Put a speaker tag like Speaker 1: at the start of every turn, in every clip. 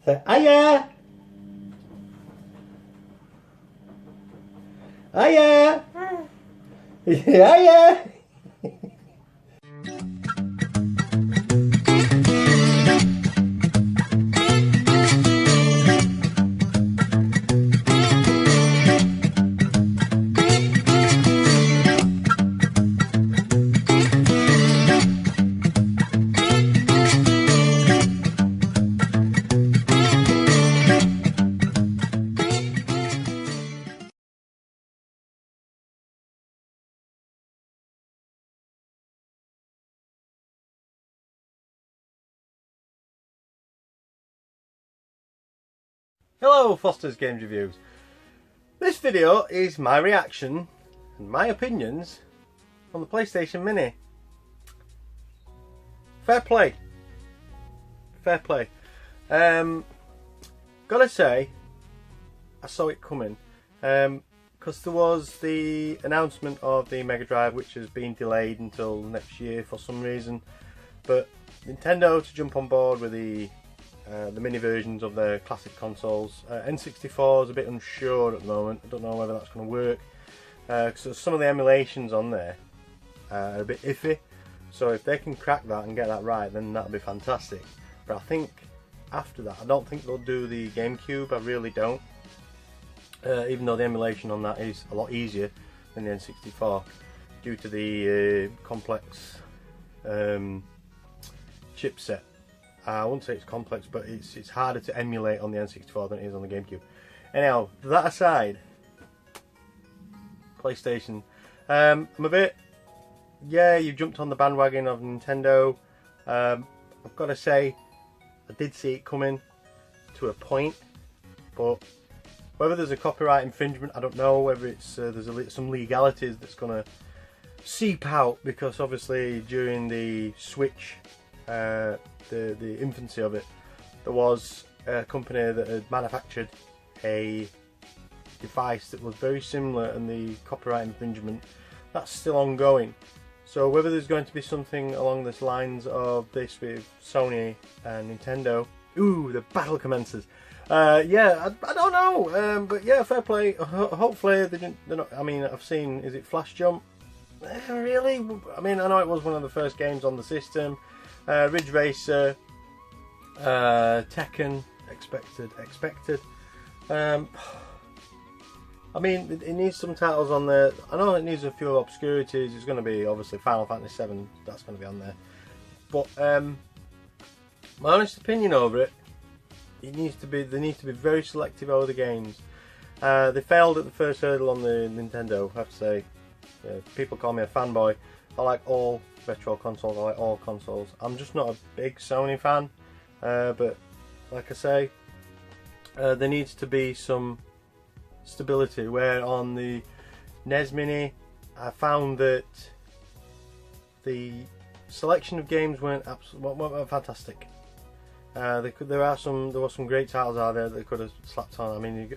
Speaker 1: Say, hiya! Hiya! Hiya! Hello Foster's Games Reviews. This video is my reaction and my opinions on the PlayStation Mini. Fair play. Fair play. Gotta say, I saw it coming. Because there was the announcement of the Mega Drive, which has been delayed until next year for some reason. But Nintendo to jump on board with the mini versions of their classic consoles. N64 is a bit unsure at the moment. I don't know whether that's going to work because some of the emulations on there are a bit iffy. So if they can crack that and get that right, then that'll be fantastic. But I think after that, I don't think they'll do the GameCube. I really don't. Even though the emulation on that is a lot easier than the N64 due to the complex chipset. I wouldn't say it's complex, but it's harder to emulate on the N64 than it is on the GameCube. Anyhow, that aside, PlayStation. I'm a bit, yeah, you jumped on the bandwagon of Nintendo. I've got to say, I did see it coming to a point, but whether there's a copyright infringement, I don't know. Whether it's there's some legalities that's going to seep out, because obviously during the Switch, the infancy of it, there was a company that had manufactured a device that was very similar, and the copyright infringement, that's still ongoing. So whether there's going to be something along the lines of this with Sony and Nintendo, ooh, the battle commences. Yeah, I don't know, but yeah, fair play. Hopefully they're not. I mean, I've seen, is it Flash Jump? Really? I mean, I know it was one of the first games on the system. Ridge Racer, Tekken, expected. I mean, it needs some titles on there. I know it needs a few obscurities. It's going to be obviously Final Fantasy VII. That's going to be on there. But my honest opinion over it, they need to be very selective over the games. They failed at the first hurdle on the Nintendo, I have to say. People call me a fanboy. I like all retro consoles, I like all consoles. I'm just not a big Sony fan, but like I say, there needs to be some stability, where on the NES Mini I found that the selection of games weren't fantastic. There were some great titles out there that they could have slapped on. I mean,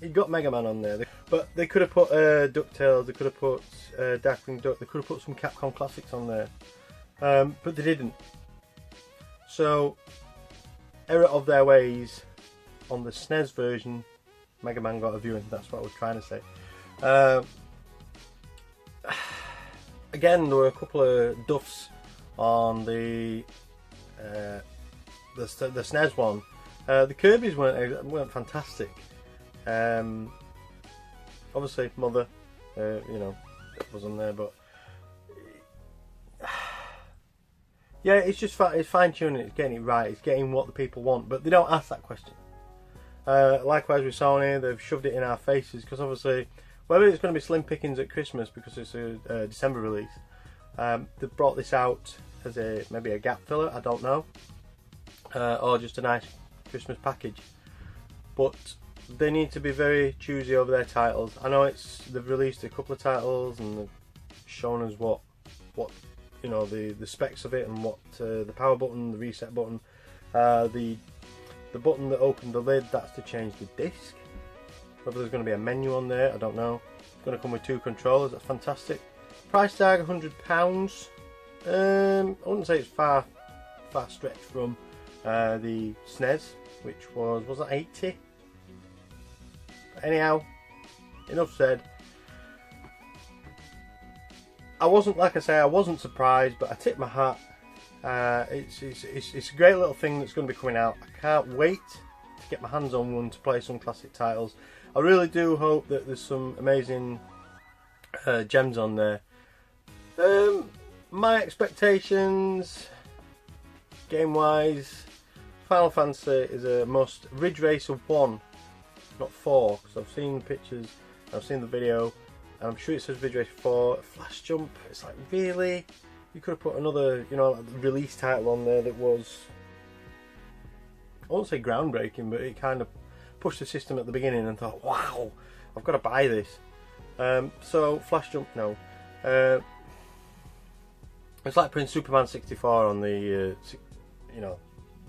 Speaker 1: you got Mega Man on there, but they could have put DuckTales, they could have put Darkwing Duck, they could have put some Capcom classics on there, but they didn't. So, error of their ways. On the SNES version, Mega Man got a viewing. That's what I was trying to say. Again, there were a couple of duffs on the SNES one. The Kirby's weren't fantastic. Obviously, Mother, you know, was on there, but yeah, it's just it's fine tuning. It's getting it right. It's getting what the people want, but they don't ask that question. Likewise with Sony, they've shoved it in our faces, because obviously, whether it's going to be slim pickings at Christmas because it's a December release, they've brought this out as maybe a gap filler, I don't know, or just a nice Christmas package. But they need to be very choosy over their titles. I know they've released a couple of titles and they've shown us what you know, the specs of it, and what the power button, the reset button, the button that opened the lid, that's to change the disc. Whether there's going to be a menu on there, I don't know. It's going to come with 2 controllers, that's fantastic. Price tag £100. I wouldn't say it's far far stretch from the SNES, which was that 80? But anyhow, enough said. I wasn't, like I say, I wasn't surprised, but I tipped my hat. It's a great little thing that's going to be coming out. I can't wait to get my hands on one to play some classic titles. I really do hope that there's some amazing gems on there. My expectations, game-wise, Final Fantasy is a must. Ridge Racer 1, not 4, because I've seen the pictures, I've seen the video, and I'm sure it says Ridge Racer 4. Flash Jump, it's like, really? You could have put another, you know, release title on there that was, I won't say groundbreaking, but it kind of pushed the system at the beginning and thought, wow, I've got to buy this. So Flash Jump, no. It's like putting Superman 64 on the, you know,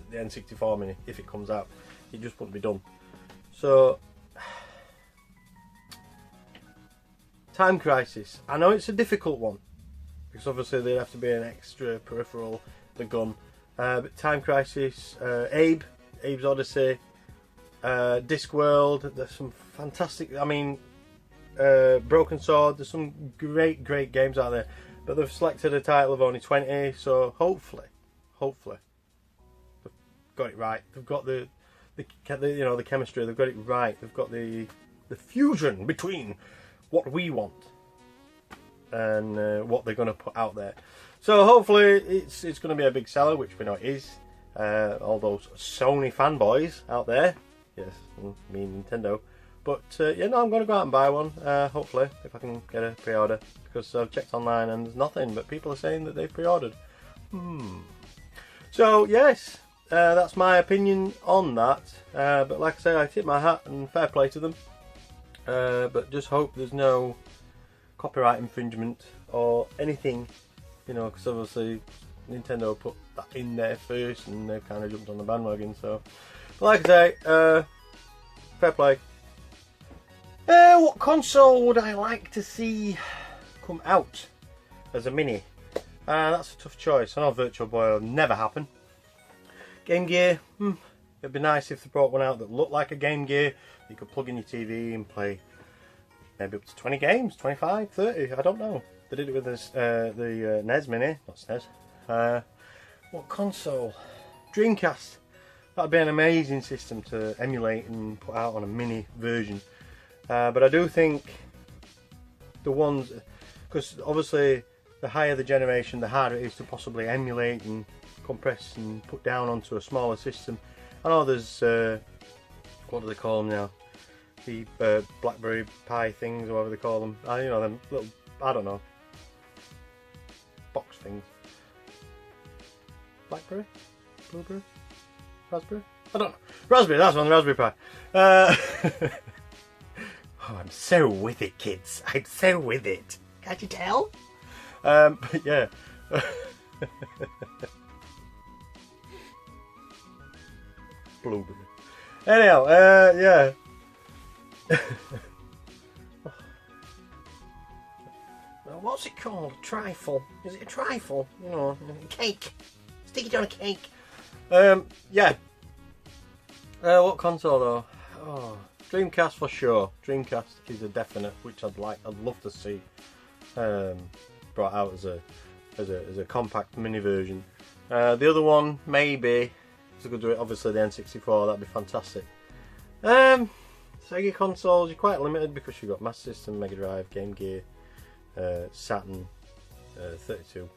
Speaker 1: the N64 mini if it comes out. It just wouldn't be done. So, Time Crisis. I know it's a difficult one because obviously there'd have to be an extra peripheral, the gun. But Time Crisis, Abe's Odyssey, Discworld. There's some fantastic. I mean, Broken Sword. There's some great games out there. But they've selected a title of only 20, so hopefully they've got it right. They've got the you know, the chemistry. They've got it right. They've got the fusion between what we want and what they're going to put out there. So hopefully it's going to be a big seller, which we know it is. All those Sony fanboys out there, yes, me and Nintendo. But yeah, no, I'm going to go out and buy one. Hopefully, if I can get a pre-order, because I've checked online and there's nothing, but people are saying that they've pre-ordered. So yes, that's my opinion on that. But like I say, I tip my hat and fair play to them. But just hope there's no copyright infringement or anything, you know, because obviously Nintendo put that in there first and they've kind of jumped on the bandwagon. So, but like I say, fair play. What console would I like to see come out as a mini? That's a tough choice. I know Virtual Boy will never happen. Game Gear, it'd be nice if they brought one out that looked like a Game Gear. You could plug in your TV and play maybe up to 20 games, 25, 30, I don't know. They did it with this, the NES Mini, not SNES. What console? Dreamcast. That'd be an amazing system to emulate and put out on a mini version. But I do think the ones, because obviously the higher the generation, the harder it is to possibly emulate and compress and put down onto a smaller system. I know there's, what do they call them now? The Blackberry Pi things, or whatever they call them. You know, them little, I don't know, box things. Blackberry? Blueberry? Raspberry? I don't know. Raspberry, that's one, the Raspberry Pi. Oh, I'm so with it, kids. I'm so with it. Can't you tell? But yeah. Blueberry. Anyhow, yeah. What's it called? A trifle? Is it a trifle? You know, a cake. Stick it on a cake. Yeah. What console though? Oh, Dreamcast for sure. Dreamcast is a definite, which I'd love to see brought out as a compact mini version. The other one maybe, if they could do it, obviously the N64, that'd be fantastic. Sega consoles, you're quite limited because you've got Master System, Mega Drive, Game Gear, Saturn, 32,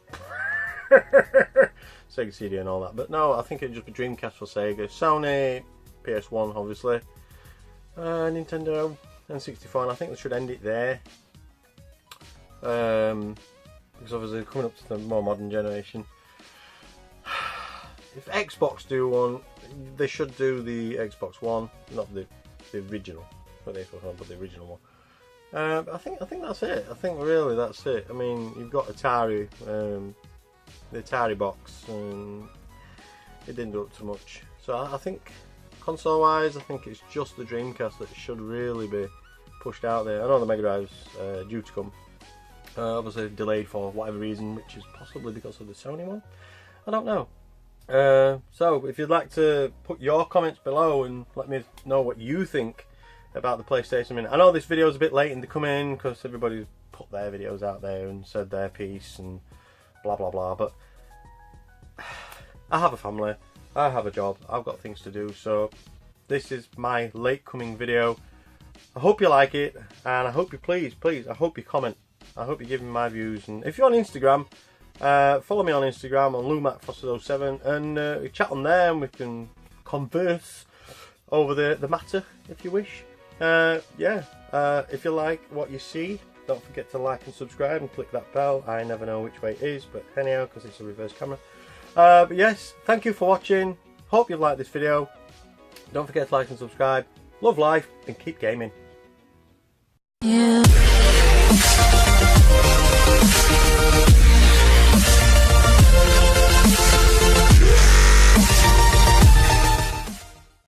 Speaker 1: Sega CD and all that. But no, I think it'd just be Dreamcast for Sega. Sony, PS1 obviously, Nintendo, N64, and I think they should end it there. Because obviously coming up to the more modern generation. If Xbox do one, they should do the Xbox One, not the original, not the Xbox One, but the original one. I think that's it. I think really that's it. I mean, you've got Atari, the Atari box, and it didn't do up too much. So I think console-wise, I think it's just the Dreamcast that should really be pushed out there. I know the Mega Drive's due to come. Obviously delayed for whatever reason, which is possibly because of the Sony one. I don't know. So if you'd like to put your comments below and let me know what you think about the PlayStation Mini. I know this video is a bit late in the coming because everybody's put their videos out there and said their piece and blah blah blah, but I have a family, I have a job, I've got things to do, so this is my late coming video. I hope you like it, and I hope you please, I hope you comment, I hope you give me my views, and if you're on Instagram, follow me on Instagram on LuMac07 and we chat on there and we can converse over the matter if you wish. Yeah, if you like what you see, don't forget to like and subscribe and click that bell. I never know which way it is, but anyhow, because it's a reverse camera. But yes, thank you for watching. Hope you've liked this video. Don't forget to like and subscribe. Love life and keep gaming. Yeah.